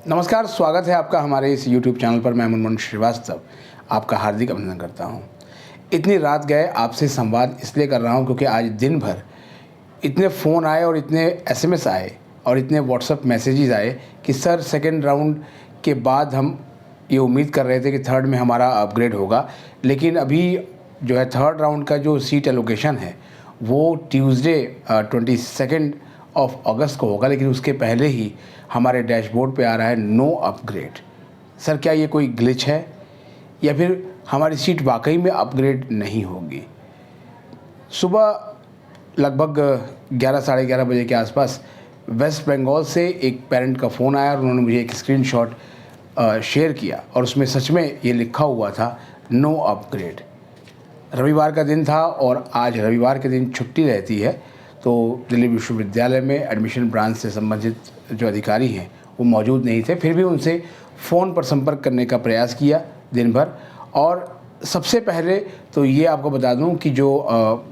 नमस्कार, स्वागत है आपका हमारे इस YouTube चैनल पर। मैं मुनमुन श्रीवास्तव आपका हार्दिक अभिनंदन करता हूं। इतनी रात गए आपसे संवाद इसलिए कर रहा हूं क्योंकि आज दिन भर इतने फ़ोन आए और इतने SMS आए और इतने WhatsApp मैसेजेस आए कि सर सेकंड राउंड के बाद हम ये उम्मीद कर रहे थे कि थर्ड में हमारा अपग्रेड होगा, लेकिन अभी जो है थर्ड राउंड का जो सीट एलोकेशन है वो ट्यूसडे 22 ऑफ अगस्त को होगा, लेकिन उसके पहले ही हमारे डैशबोर्ड पे आ रहा है नो अपग्रेड। सर क्या ये कोई ग्लिच है या फिर हमारी सीट वाकई में अपग्रेड नहीं होगी? सुबह लगभग 11 साढ़े 11 बजे के आसपास वेस्ट बंगाल से एक पेरेंट का फ़ोन आया और उन्होंने मुझे एक स्क्रीनशॉट शेयर किया और उसमें सच में ये लिखा हुआ था नो अपग्रेड। रविवार का दिन था और आज रविवार के दिन छुट्टी रहती है, तो दिल्ली विश्वविद्यालय में एडमिशन ब्रांच से संबंधित जो अधिकारी हैं वो मौजूद नहीं थे। फिर भी उनसे फ़ोन पर संपर्क करने का प्रयास किया दिन भर। और सबसे पहले तो ये आपको बता दूं कि जो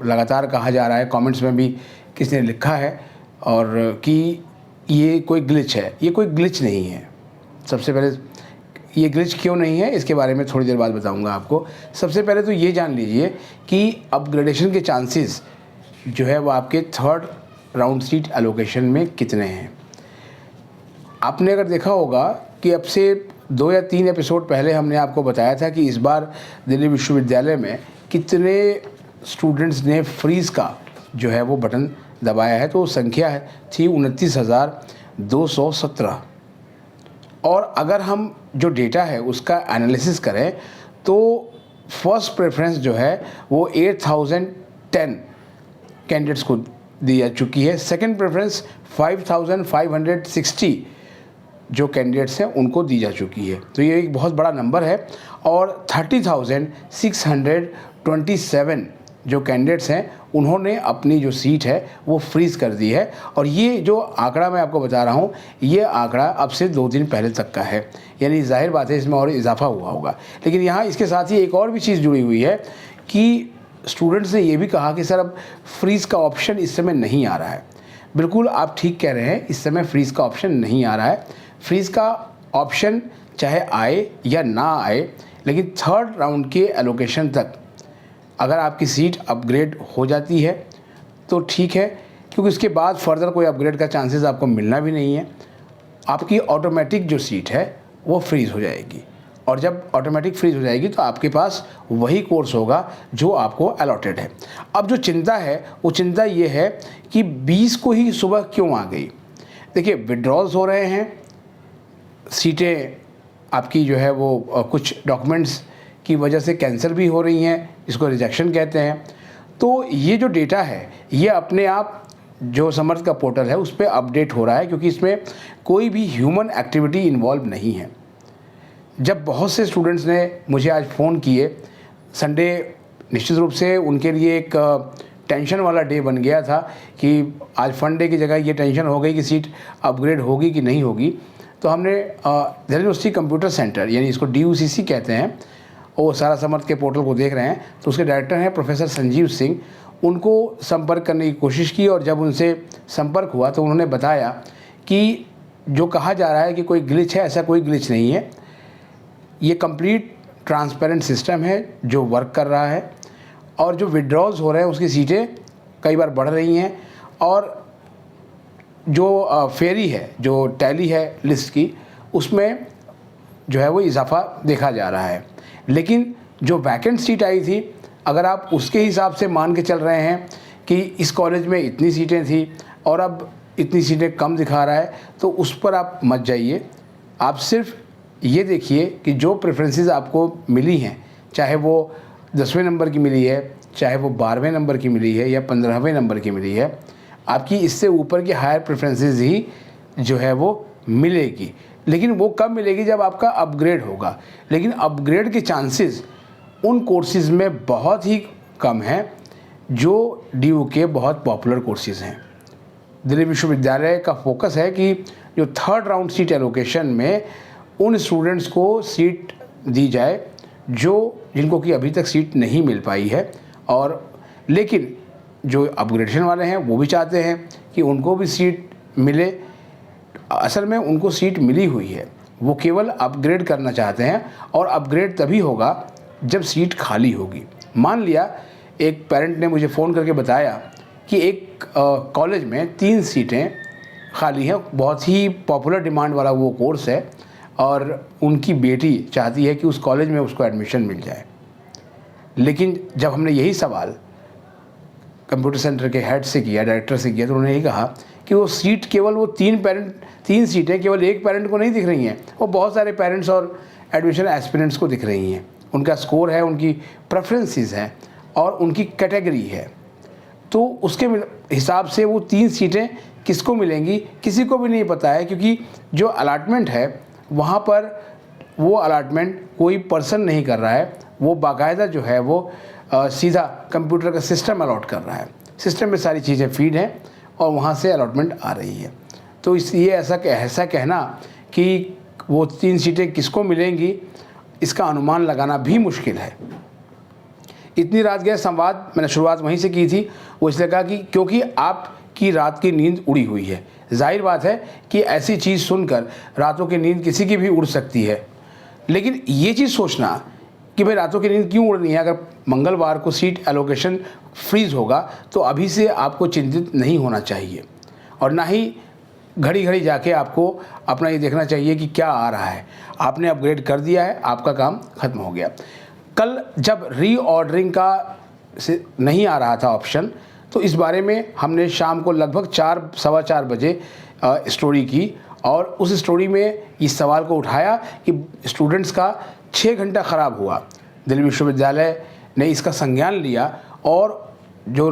लगातार कहा जा रहा है, कमेंट्स में भी किसी ने लिखा है और कि ये कोई ग्लिच है। ये कोई ग्लिच नहीं है। सबसे पहले ये ग्लिच क्यों नहीं है इसके बारे में थोड़ी देर बाद बताऊंगा आपको। सबसे पहले तो ये जान लीजिए कि अपग्रेडेशन के चांसेस जो है वो आपके थर्ड राउंड सीट एलोकेशन में कितने हैं। आपने अगर देखा होगा कि अब से 2 या 3 एपिसोड पहले हमने आपको बताया था कि इस बार दिल्ली विश्वविद्यालय में कितने स्टूडेंट्स ने फ्रीज़ का जो है वो बटन दबाया है। तो संख्या थी 29,217। और अगर हम जो डेटा है उसका एनालिसिस करें तो फर्स्ट प्रेफरेंस जो है वो 8,010 कैंडिडेट्स को दी जा चुकी है। सेकंड प्रेफरेंस 5,560 जो कैंडिडेट्स हैं उनको दी जा चुकी है। तो ये एक बहुत बड़ा नंबर है। और 30,627 जो कैंडिडेट्स हैं उन्होंने अपनी जो सीट है वो फ्रीज़ कर दी है। और ये जो आंकड़ा मैं आपको बता रहा हूँ, ये आंकड़ा अब से 2 दिन पहले तक का है, यानी जाहिर बात है इसमें और इजाफा हुआ होगा। लेकिन यहाँ इसके साथ ही एक और भी चीज़ जुड़ी हुई है कि स्टूडेंट्स ने ये भी कहा कि सर अब फ्रीज़ का ऑप्शन इस समय नहीं आ रहा है। बिल्कुल आप ठीक कह रहे हैं, इस समय फ्रीज़ का ऑप्शन नहीं आ रहा है। फ्रीज़ का ऑप्शन चाहे आए या ना आए, लेकिन थर्ड राउंड के एलोकेशन तक अगर आपकी सीट अपग्रेड हो जाती है तो ठीक है, क्योंकि उसके बाद फर्दर कोई अपग्रेड का चांसेस आपको मिलना भी नहीं है। आपकी ऑटोमेटिक जो सीट है वो फ्रीज़ हो जाएगी और जब ऑटोमेटिक फ्रीज हो जाएगी तो आपके पास वही कोर्स होगा जो आपको अलॉटेड है। अब जो चिंता है वो चिंता ये है कि 20 को ही सुबह क्यों आ गई। देखिए, विड्रॉल्स हो रहे हैं, सीटें आपकी जो है वो कुछ डॉक्यूमेंट्स की वजह से कैंसिल भी हो रही हैं, इसको रिजेक्शन कहते हैं। तो ये जो डेटा है ये अपने आप जो समर्थ का पोर्टल है उस पर अपडेट हो रहा है, क्योंकि इसमें कोई भी ह्यूमन एक्टिविटी इन्वॉल्व नहीं है। जब बहुत से स्टूडेंट्स ने मुझे आज फ़ोन किए, संडे निश्चित रूप से उनके लिए एक टेंशन वाला डे बन गया था कि आज फन डे की जगह ये टेंशन हो गई कि सीट अपग्रेड होगी कि नहीं होगी। तो हमने दिल्ली यूनिवर्सिटी कंप्यूटर सेंटर, यानी इसको DUCC कहते हैं, वो सारा समर्थ के पोर्टल को देख रहे हैं, तो उसके डायरेक्टर हैं प्रोफेसर संजीव सिंह, उनको संपर्क करने की कोशिश की। और जब उनसे संपर्क हुआ तो उन्होंने बताया कि जो कहा जा रहा है कि कोई ग्लिच है, ऐसा कोई ग्लिच नहीं है। ये कंप्लीट ट्रांसपेरेंट सिस्टम है जो वर्क कर रहा है और जो विड्रॉल्स हो रहे हैं उसकी सीटें कई बार बढ़ रही हैं और जो फेरी है, जो टैली है लिस्ट की, उसमें जो है वो इजाफा देखा जा रहा है। लेकिन जो वैकेंट सीट आई थी, अगर आप उसके हिसाब से मान के चल रहे हैं कि इस कॉलेज में इतनी सीटें थी और अब इतनी सीटें कम दिखा रहा है, तो उस पर आप मत जाइए। आप सिर्फ ये देखिए कि जो प्रेफरेंसेस आपको मिली हैं, चाहे वो 10वें नंबर की मिली है, चाहे वो 12वें नंबर की मिली है या 15वें नंबर की मिली है, आपकी इससे ऊपर की हायर प्रेफरेंसेस ही जो है वो मिलेगी। लेकिन वो कब मिलेगी? जब आपका अपग्रेड होगा। लेकिन अपग्रेड के चांसेस उन कोर्सेज़ में बहुत ही कम हैं जो DU के बहुत पॉपुलर कोर्सेज़ हैं। दिल्ली विश्वविद्यालय का फोकस है कि जो थर्ड राउंड सीट एलोकेशन में उन स्टूडेंट्स को सीट दी जाए जिनको कि अभी तक सीट नहीं मिल पाई है। और लेकिन जो अपग्रेडेशन वाले हैं वो भी चाहते हैं कि उनको भी सीट मिले। असल में उनको सीट मिली हुई है वो केवल अपग्रेड करना चाहते हैं, और अपग्रेड तभी होगा जब सीट खाली होगी। मान लिया एक पेरेंट ने मुझे फ़ोन करके बताया कि एक कॉलेज में 3 सीटें खाली हैं, बहुत ही पॉपुलर डिमांड वाला वो कोर्स है, और उनकी बेटी चाहती है कि उस कॉलेज में उसको एडमिशन मिल जाए। लेकिन जब हमने यही सवाल कंप्यूटर सेंटर के हेड से किया, डायरेक्टर से किया, तो उन्होंने ये कहा कि वो सीट केवल वो 3 सीटें केवल एक पेरेंट को नहीं दिख रही हैं, वो बहुत सारे पेरेंट्स और एडमिशन एस्पिरेंट्स को दिख रही हैं। उनका स्कोर है, उनकी प्रेफरेंसेस हैं और उनकी कैटेगरी है। तो उसके हिसाब से वो 3 सीटें किसको मिलेंगी किसी को भी नहीं पता है, क्योंकि जो अलॉटमेंट है वहाँ पर वो अलॉटमेंट कोई पर्सन नहीं कर रहा है, वो बाकायदा जो है वो सीधा कंप्यूटर का सिस्टम अलॉट कर रहा है। सिस्टम में सारी चीज़ें फीड हैं और वहाँ से अलॉटमेंट आ रही है। तो इसलिए ऐसा कहना कि वो 3 सीटें किसको मिलेंगी, इसका अनुमान लगाना भी मुश्किल है। इतनी रात गए संवाद मैंने शुरुआत वहीं से की थी। वो इसलिए कहा कि क्योंकि आपकी रात की नींद उड़ी हुई है। जाहिर बात है कि ऐसी चीज़ सुनकर रातों की नींद किसी की भी उड़ सकती है, लेकिन ये चीज़ सोचना कि भाई रातों की नींद क्यों उड़ रही है, अगर मंगलवार को सीट एलोकेशन फ्रीज़ होगा तो अभी से आपको चिंतित नहीं होना चाहिए, और ना ही घड़ी घड़ी जाके आपको अपना ये देखना चाहिए कि क्या आ रहा है। आपने अपग्रेड कर दिया है, आपका काम ख़त्म हो गया। कल जब रीऑर्डरिंग का नहीं आ रहा था ऑप्शन, तो इस बारे में हमने शाम को लगभग 4 सवा 4 बजे स्टोरी की, और उस स्टोरी में इस सवाल को उठाया कि स्टूडेंट्स का 6 घंटा ख़राब हुआ। दिल्ली विश्वविद्यालय ने इसका संज्ञान लिया और जो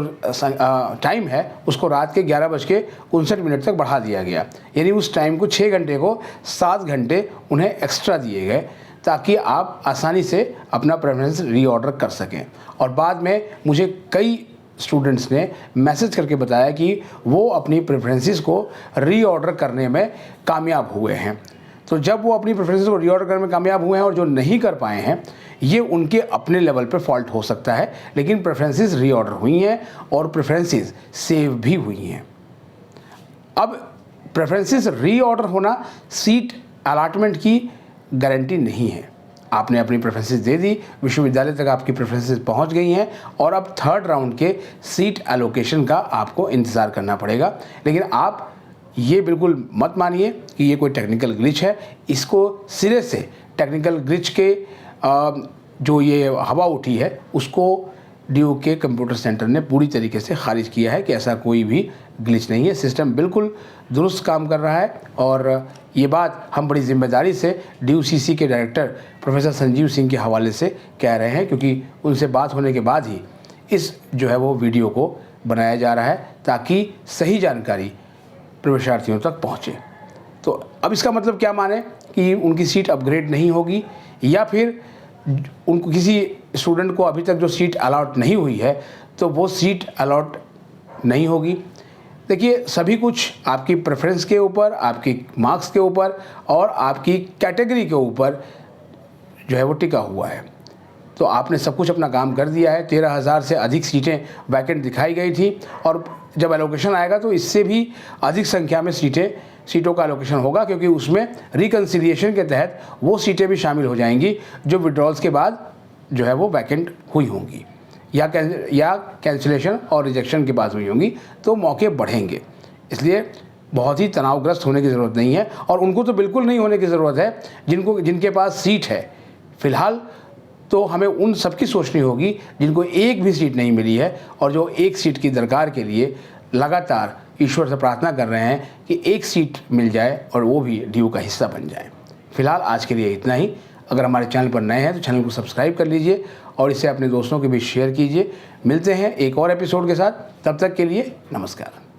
टाइम है उसको रात के 11:59 तक बढ़ा दिया गया। यानी उस टाइम को 6 घंटे को 7 घंटे उन्हें एक्स्ट्रा दिए गए, ताकि आप आसानी से अपना प्रेफरेंस रीऑर्डर कर सकें। और बाद में मुझे कई स्टूडेंट्स ने मैसेज करके बताया कि वो अपनी प्रेफरेंसेस को रीऑर्डर करने में कामयाब हुए हैं। तो जब वो अपनी प्रेफरेंसेस को रीऑर्डर करने में कामयाब हुए हैं और जो नहीं कर पाए हैं, ये उनके अपने लेवल पे फॉल्ट हो सकता है, लेकिन प्रेफरेंसेस रीऑर्डर हुई हैं और प्रेफरेंसेस सेव भी हुई हैं। अब प्रेफरेंसेस रीऑर्डर होना सीट अलॉटमेंट की गारंटी नहीं है। आपने अपनी प्रेफरेंसेस दे दी, विश्वविद्यालय तक आपकी प्रेफरेंसेस पहुंच गई हैं, और अब 3rd राउंड के सीट एलोकेशन का आपको इंतज़ार करना पड़ेगा। लेकिन आप ये बिल्कुल मत मानिए कि ये कोई टेक्निकल ग्लिच है। इसको सिरे से टेक्निकल ग्लिच के जो ये हवा उठी है उसको ड्यू के कंप्यूटर सेंटर ने पूरी तरीके से खारिज किया है कि ऐसा कोई भी ग्लिच नहीं है। सिस्टम बिल्कुल दुरुस्त काम कर रहा है, और ये बात हम बड़ी जिम्मेदारी से DUCC के डायरेक्टर प्रोफेसर संजीव सिंह के हवाले से कह रहे हैं, क्योंकि उनसे बात होने के बाद ही इस जो है वो वीडियो को बनाया जा रहा है, ताकि सही जानकारी प्रवेशार्थियों तक पहुँचे। तो अब इसका मतलब क्या माने कि उनकी सीट अपग्रेड नहीं होगी, या फिर उनको किसी स्टूडेंट को अभी तक जो सीट अलॉट नहीं हुई है तो वो सीट अलॉट नहीं होगी। देखिए, सभी कुछ आपकी प्रेफरेंस के ऊपर, आपकी मार्क्स के ऊपर और आपकी कैटेगरी के ऊपर जो है वो टिका हुआ है। तो आपने सब कुछ अपना काम कर दिया है। 13,000 से अधिक सीटें वैकेंट दिखाई गई थी, और जब एलोकेशन आएगा तो इससे भी अधिक संख्या में सीटों का एलोकेशन होगा, क्योंकि उसमें रिकन्सिलिएशन के तहत वो सीटें भी शामिल हो जाएंगी जो विड्रॉल्स के बाद जो है वो वैकेंट हुई होंगी, या कैंसिलेशन और रिजेक्शन के बाद हुई होंगी, तो मौके बढ़ेंगे। इसलिए बहुत ही तनावग्रस्त होने की ज़रूरत नहीं है, और उनको तो बिल्कुल नहीं होने की ज़रूरत है जिनके पास सीट है। फ़िलहाल तो हमें उन सबकी सोचनी होगी जिनको एक भी सीट नहीं मिली है, और जो एक सीट की दरकार के लिए लगातार ईश्वर से प्रार्थना कर रहे हैं कि एक सीट मिल जाए और वो भी ड्यू का हिस्सा बन जाए। फिलहाल आज के लिए इतना ही। अगर हमारे चैनल पर नए हैं तो चैनल को सब्सक्राइब कर लीजिए और इसे अपने दोस्तों के बीच शेयर कीजिए। मिलते हैं एक और एपिसोड के साथ, तब तक के लिए नमस्कार।